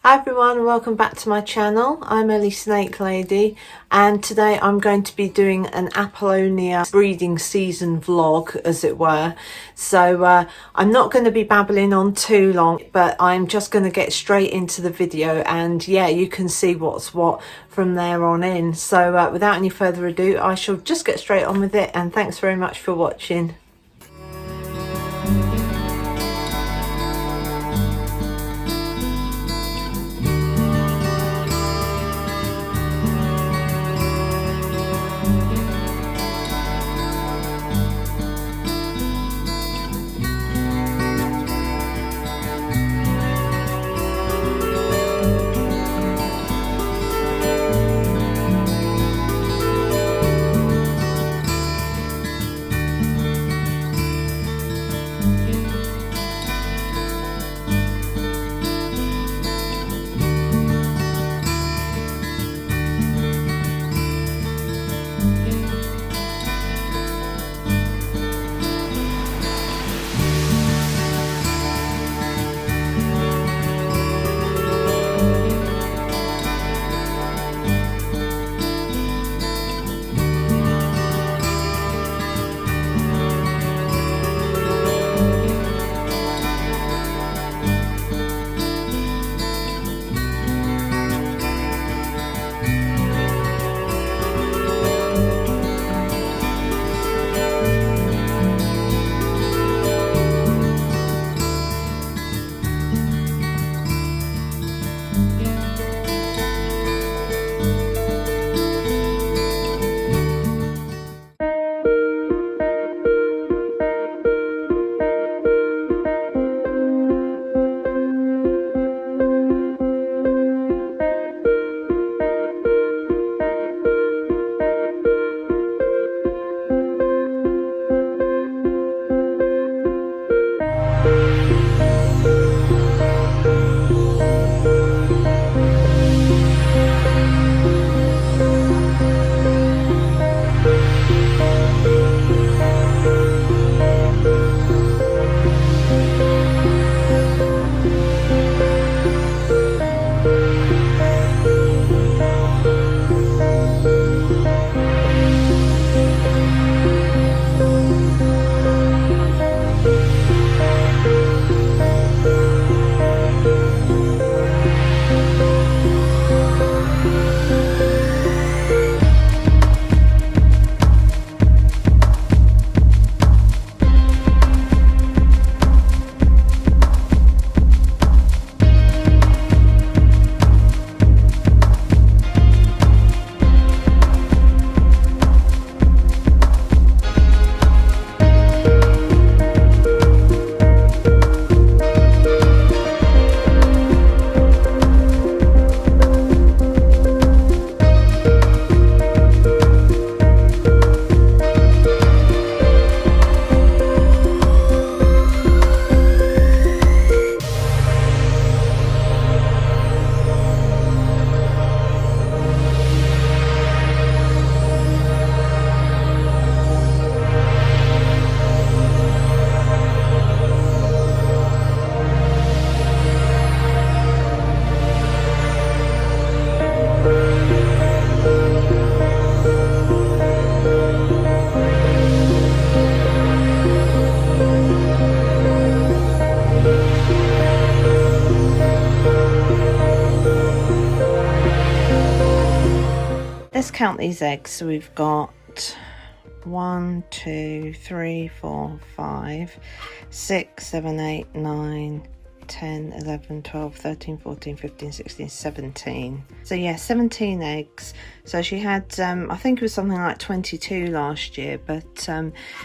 Hi everyone, welcome back to my channel. I'm Ellie Snake Lady, and today I'm going to be doing an Apollonia breeding season vlog, as it were. So I'm not going to be babbling on too long, but I'm just going to get straight into the video, and yeah, you can see what's what from there on in. So without any further ado, I shall just get straight on with it, and thanks very much for watching. Let's count these eggs. So we've got 1, 2, 3, 4, 5, 6, 7, 8, 9, 10, 11, 12, 13, 14, 15, 16, 17. So yeah, 17 eggs. So she had, I think it was something like 22 last year, but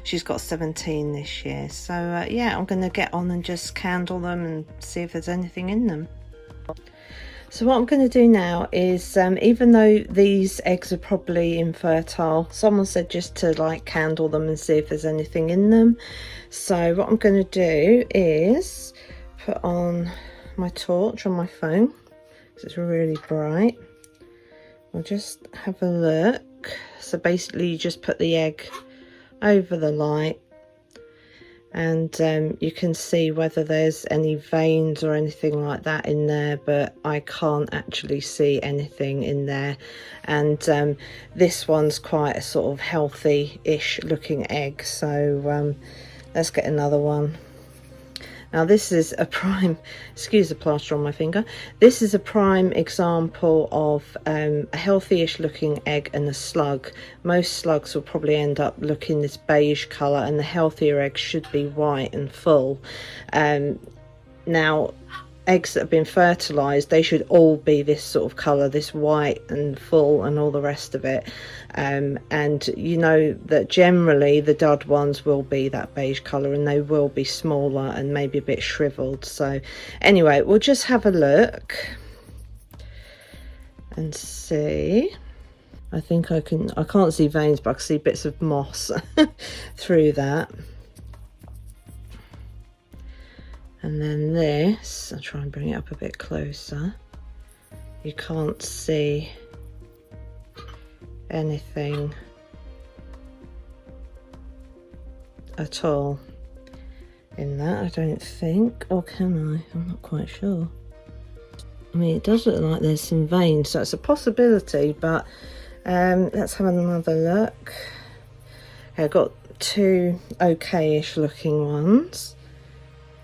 she's got 17 this year. So yeah, I'm going to get on and just candle them and see if there's anything in them. So what I'm going to do now is, even though these eggs are probably infertile, someone said just to like candle them and see if there's anything in them. So what I'm going to do is put on my torch on my phone, because it's really bright. I'll just have a look. So basically you just put the egg over the light, and you can see whether there's any veins or anything like that in there, but I can't actually see anything in there. And this one's quite a sort of healthy-ish looking egg, so let's get another one. Now this is a prime, excuse the plaster on my finger, this is a prime example of a healthy-ish looking egg and a slug. Most slugs will probably end up looking this beige colour, and the healthier eggs should be white and full. Now eggs that have been fertilized, they should all be this sort of color, this white and full and all the rest of it. And you know that generally the dud ones will be that beige color, and they will be smaller and maybe a bit shriveled. So anyway, we'll just have a look and see. I think I can't see veins, but I can see bits of moss through that. And then this, I'll try and bring it up a bit closer. You can't see anything at all in that, I don't think. Or can I? I'm not quite sure. I mean, it does look like there's some veins, so it's a possibility, but let's have another look. Okay, I've got two okay-ish looking ones.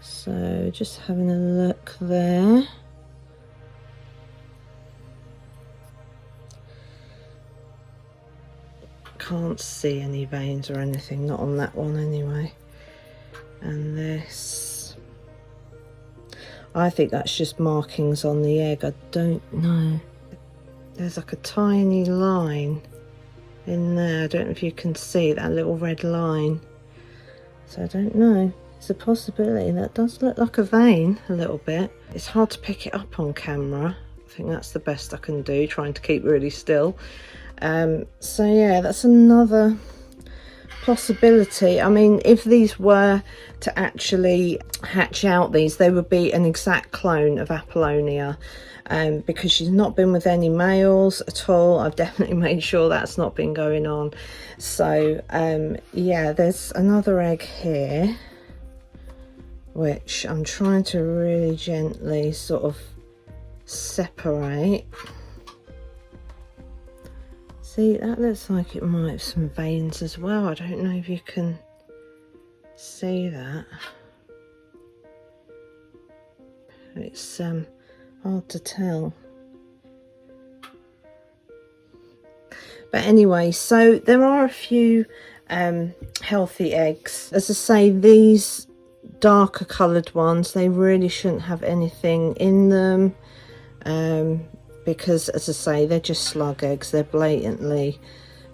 So just having a look there. Can't see any veins or anything, not on that one anyway. And this, I think that's just markings on the egg, I don't know. There's like a tiny line in there, I don't know if you can see that little red line. So I don't know. It's a possibility. That does look like a vein a little bit. It's hard to pick it up on camera. I think that's the best I can do, trying to keep really still. So yeah, that's another possibility. I mean, if these were to actually hatch out, they would be an exact clone of Apollonia. Because she's not been with any males at all. I've definitely made sure that's not been going on. So yeah, there's another egg here, which I'm trying to really gently sort of separate. See, that looks like it might have some veins as well. I don't know if you can see that. It's hard to tell. But anyway, so there are a few healthy eggs. As I say, these darker coloured ones, they really shouldn't have anything in them, because as I say, they're just slug eggs. They're blatantly,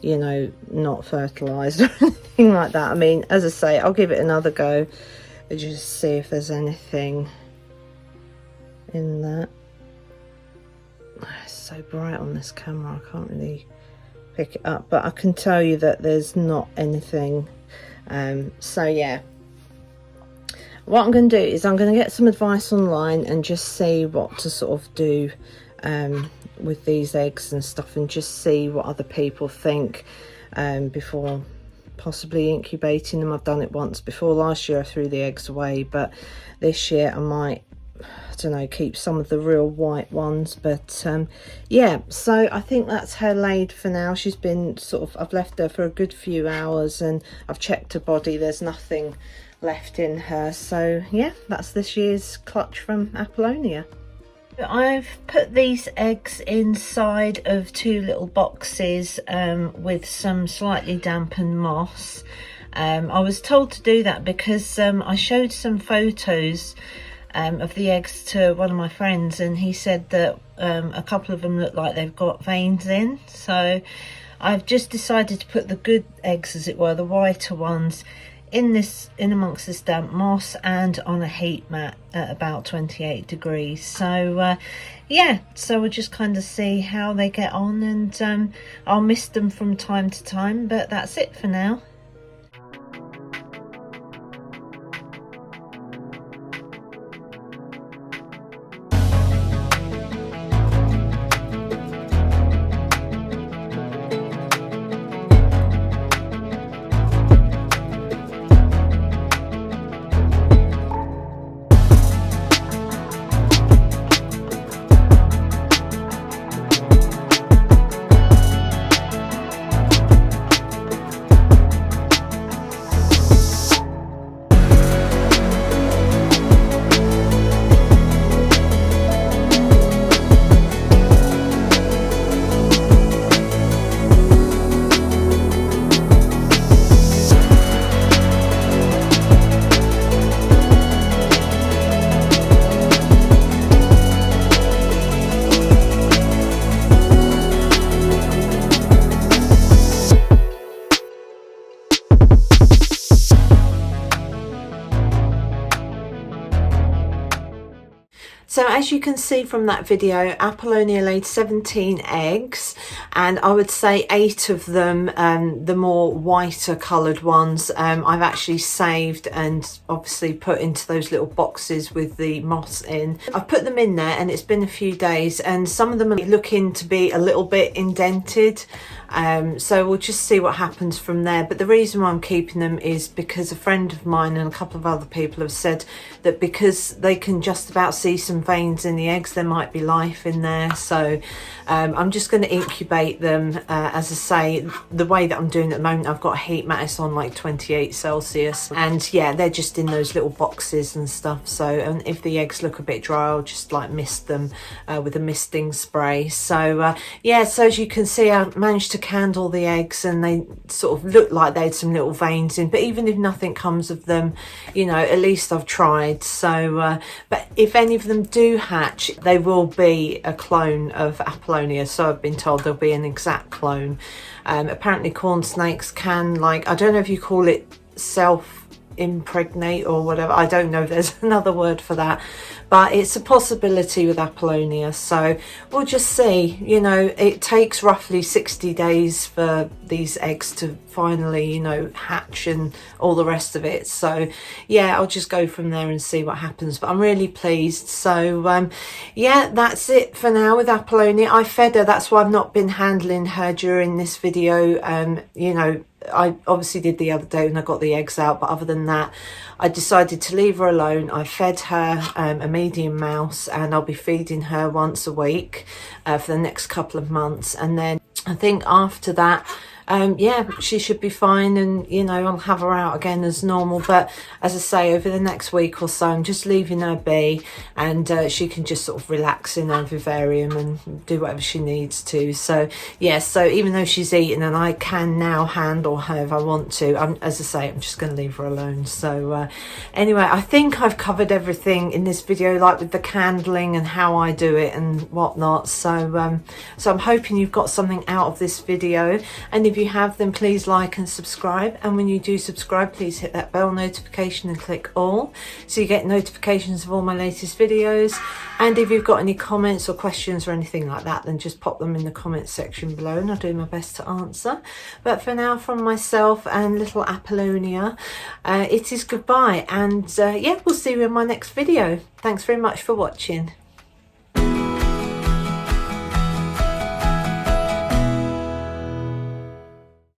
you know, not fertilised or anything like that. I mean, as I say, I'll give it another go and just see if there's anything in that. It's so bright on this camera, I can't really pick it up, but I can tell you that there's not anything. So yeah, what I'm going to do is I'm going to get some advice online and just see what to sort of do with these eggs and stuff, and just see what other people think before possibly incubating them. I've done it once before. Last year I threw the eggs away, but this year I might, I don't know, keep some of the real white ones. But yeah, so I think that's her laid for now. She's been sort of, I've left her for a good few hours and I've checked her body, there's nothing left in her. So yeah, that's this year's clutch from Apollonia. I've put these eggs inside of two little boxes with some slightly dampened moss. I was told to do that because I showed some photos of the eggs to one of my friends, and he said that a couple of them look like they've got veins in. So I've just decided to put the good eggs, as it were, the whiter ones, in amongst this damp moss and on a heat mat at about 28 degrees. So yeah, so we'll just kind of see how they get on, and I'll mist them from time to time, but that's it for now. So as you can see from that video, Apollonia laid 17 eggs, and I would say 8 of them, the more whiter coloured ones, I've actually saved and obviously put into those little boxes with the moss in. I've put them in there and it's been a few days, and some of them are looking to be a little bit indented. So we'll just see what happens from there. But the reason why I'm keeping them is because a friend of mine and a couple of other people have said that because they can just about see some veins in the eggs, there might be life in there. So I'm just going to incubate them. As I say, the way that I'm doing at the moment, I've got a heat mat, it's on like 28 Celsius, and yeah, they're just in those little boxes and stuff. So and if the eggs look a bit dry, I'll just like mist them with a misting spray. So yeah, so as you can see, I managed to candle the eggs and they sort of looked like they had some little veins in, but even if nothing comes of them, you know, at least I've tried. So but if any of them do hatch, they will be a clone of Apollonia, so I've been told there'll be an exact clone. Apparently corn snakes can, like, I don't know if you call it self-impregnate or whatever, I don't know if there's another word for that, but it's a possibility with Apollonia. So we'll just see. You know, it takes roughly 60 days for these eggs to finally, you know, hatch and all the rest of it. So yeah, I'll just go from there and see what happens, but I'm really pleased. So yeah, that's it for now with Apollonia. I fed her, that's why I've not been handling her during this video. You know, I obviously did the other day when I got the eggs out, but other than that, I decided to leave her alone. I fed her a medium mouse, and I'll be feeding her once a week for the next couple of months, and then I think after that, yeah, she should be fine, and you know, I'll have her out again as normal. But as I say, over the next week or so, I'm just leaving her be, and she can just sort of relax in her vivarium and do whatever she needs to. So yeah, so even though she's eating and I can now handle her if I want to, as I say, I'm just going to leave her alone. So anyway, I think I've covered everything in this video, like with the candling and how I do it and whatnot. So so I'm hoping you've got something out of this video, and if you have, then please like and subscribe, and when you do subscribe, please hit that bell notification and click all so you get notifications of all my latest videos. And if you've got any comments or questions or anything like that, then just pop them in the comments section below and I'll do my best to answer. But for now, from myself and little Apollonia, it is goodbye, and yeah, we'll see you in my next video. Thanks very much for watching.